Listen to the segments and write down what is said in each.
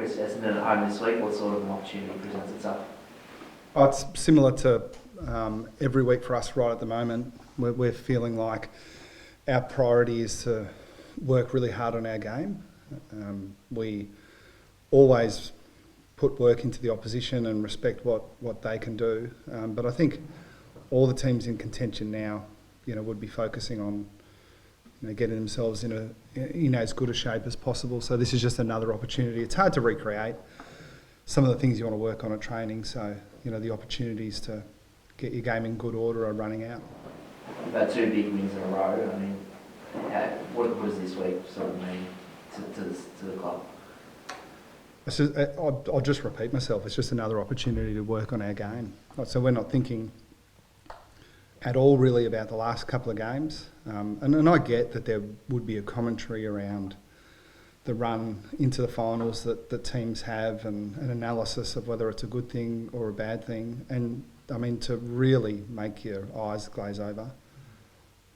Chris, Essendon at home this week. What sort of an opportunity presents itself? Oh, it's similar to every week for us right at the moment. We're feeling like our priority is to work really hard on our game. We always put work into the opposition and respect what they can do. But I think all the teams in contention now, would be focusing on getting themselves in as good a shape as possible. So this is just another opportunity. It's hard to recreate some of the things you want to work on at training. So the opportunities to get your game in good order are running out. You've had 2 big wins in a row. I mean, what does this week sort of mean to the club? I'll just repeat myself. It's just another opportunity to work on our game. So we're not thinking at all really about the last couple of games. And I get that there would be a commentary around the run into the finals that teams have and an analysis of whether it's a good thing or a bad thing. And I mean, to really make your eyes glaze over,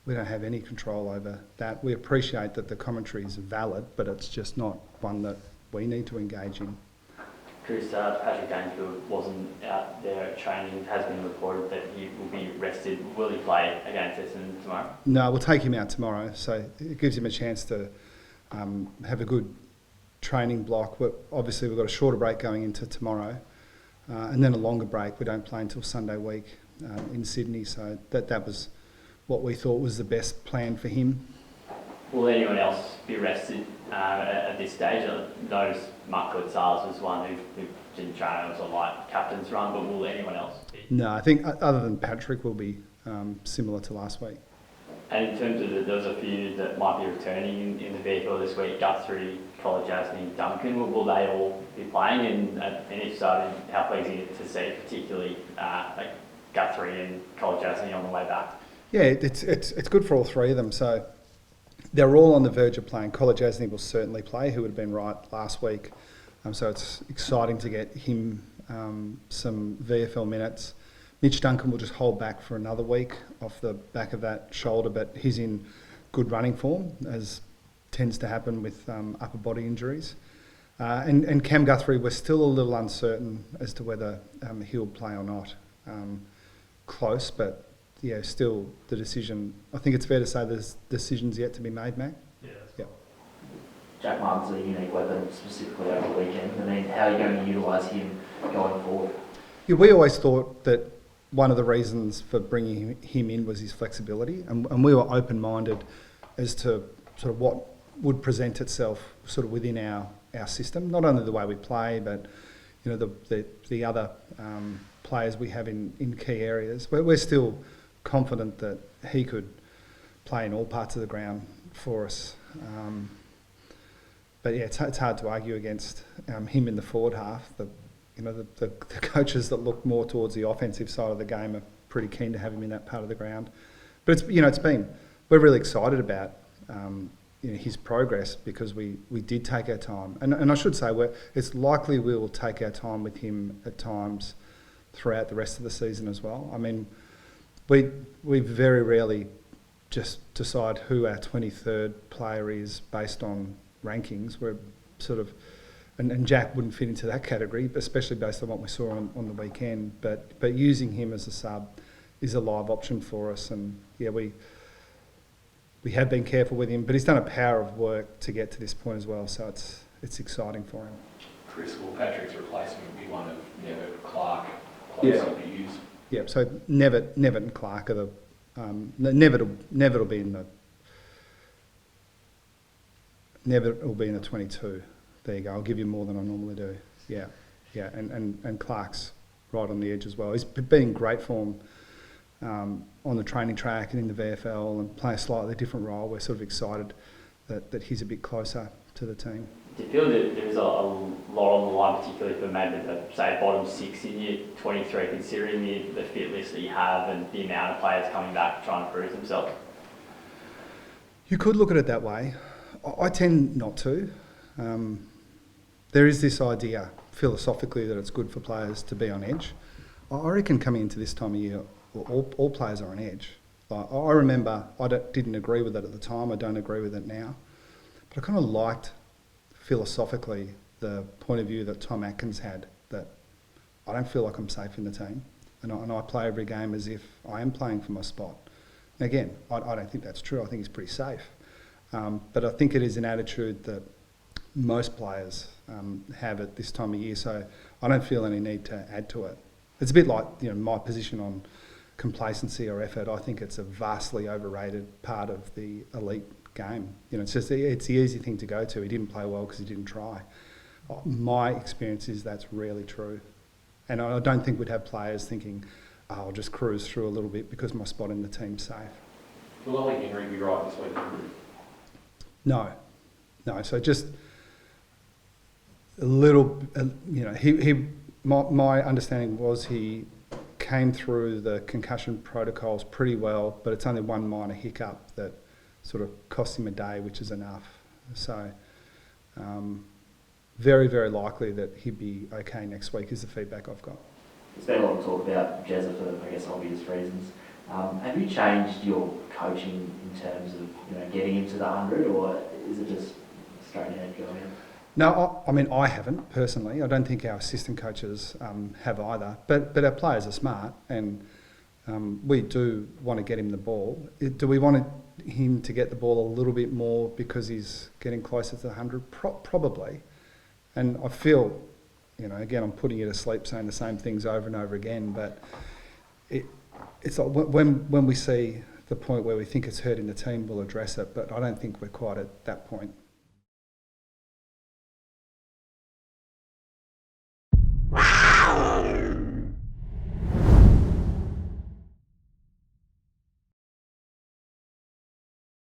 we don't have any control over that. We appreciate that the commentary is valid, but it's just not one that we need to engage in. Chris, Patrick Dangerfield wasn't out there at training. It has been reported that he will be rested. Will he play against Essendon tomorrow? No, we'll take him out tomorrow. So it gives him a chance to have a good training block. Obviously, we've got a shorter break going into tomorrow and then a longer break. We don't play until Sunday week in Sydney. So that was what we thought was the best plan for him. Will anyone else be rested at this stage? I noticed Mark Gonzalez was one who didn't train. It was a light captain's run, but will anyone else be? No, I think other than Patrick will be similar to last week. And in terms of there was a few that might be returning in the vehicle this week, Guthrie, Jasmine, Duncan, will they all be playing? And if so, how pleasing is it to see particularly Guthrie and Jasmine on the way back? Yeah, it's good for all three of them. So they're all on the verge of playing. Jasny will certainly play, who would have been right last week. So it's exciting to get him some VFL minutes. Mitch Duncan will just hold back for another week off the back of that shoulder, but he's in good running form, as tends to happen with upper body injuries. And Cam Guthrie, we're still a little uncertain as to whether he'll play or not. Close, but yeah, still the decision. I think it's fair to say there's decisions yet to be made, Mac. Yeah. Yep. Jack Martin's a unique weapon, specifically over the weekend. I mean, how are you going to utilise him going forward? Yeah, we always thought that one of the reasons for bringing him in was his flexibility, and we were open-minded as to sort of what would present itself sort of within our system. Not only the way we play, but the other players we have in key areas. We're still confident that he could play in all parts of the ground for us. But yeah, it's hard to argue against him in the forward half. The coaches that look more towards the offensive side of the game are pretty keen to have him in that part of the ground. But we're really excited about his progress because we did take our time. And I should say it's likely we will take our time with him at times throughout the rest of the season as well. I mean, we very rarely just decide who our 23rd player is based on rankings. We're sort of, and Jack wouldn't fit into that category, especially based on what we saw on the weekend. But using him as a sub is a live option for us. And yeah, we have been careful with him, but he's done a power of work to get to this point as well. So it's exciting for him. Chris, will Patrick's replacement be one of Nevitt, Clark, CPUs? Yeah, so Nevitt and Clark are the Nevitt will be in the 22. There you go. I'll give you more than I normally do. Yeah, and Clark's right on the edge as well. He's been in great form on the training track and in the VFL and playing a slightly different role. We're sort of excited that he's a bit closer to the team. Do you feel that there's a lot on the line, particularly for maybe say bottom 6 in year 23, considering the fit list that you have and the amount of players coming back trying to prove themselves? You could look at it that way. I tend not to. There is this idea philosophically that it's good for players to be on edge. I reckon coming into this time of year, all players are on edge. I remember I didn't agree with it at the time. I don't agree with it now. But I kind of liked philosophically the point of view that Tom Atkins had, that I don't feel like I'm safe in the team, and I play every game as if I am playing for my spot. Again, I don't think that's true. I think he's pretty safe. But I think it is an attitude that most players have at this time of year, so I don't feel any need to add to it. It's a bit like, you know, my position on complacency or effort. I think it's a vastly overrated part of the elite game. You know, it's the easy thing to go to. He didn't play well because he didn't try. My experience is that's rarely true. And I don't think we'd have players thinking, oh, I'll just cruise through a little bit because my spot in the team's safe. Will Ollie Henry be right this week? No. So just a little, you know, my understanding was he came through the concussion protocols pretty well, but it's only one minor hiccup that sort of cost him a day, which is enough. So very, very likely that he'd be okay next week is the feedback I've got. There's been a lot of talk about Jezza for, I guess, obvious reasons. Have you changed your coaching in terms of, you know, getting him to the 100, or is it just straight ahead going in? No, I mean, I haven't personally. I don't think our assistant coaches have either. But our players are smart, and we do want to get him the ball. Do we want him to get the ball a little bit more because he's getting closer to the 100? Probably. And I feel, you know, again, I'm putting you to sleep saying the same things over and over again, but it's like when we see the point where we think it's hurting the team, we'll address it. But I don't think we're quite at that point.